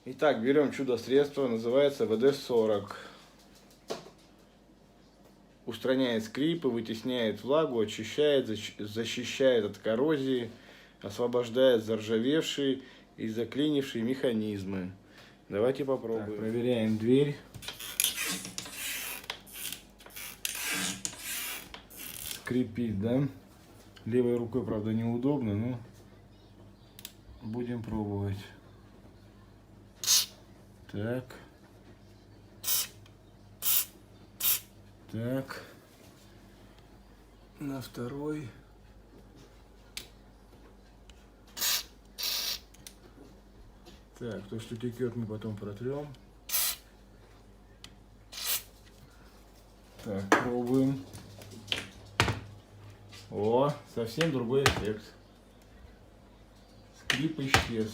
Итак, берем чудо-средство, называется ВД-40. Устраняет скрипы, вытесняет влагу, очищает, защищает от коррозии, освобождает заржавевшие и заклинившие механизмы. Давайте попробуем. Так, проверяем дверь. Скрипит, да? Левой рукой, правда, неудобно, но будем пробовать. Так. Так. На второй. Так, то, что текет, мы потом протрем. Так, пробуем. О, совсем другой эффект. Скрип исчез.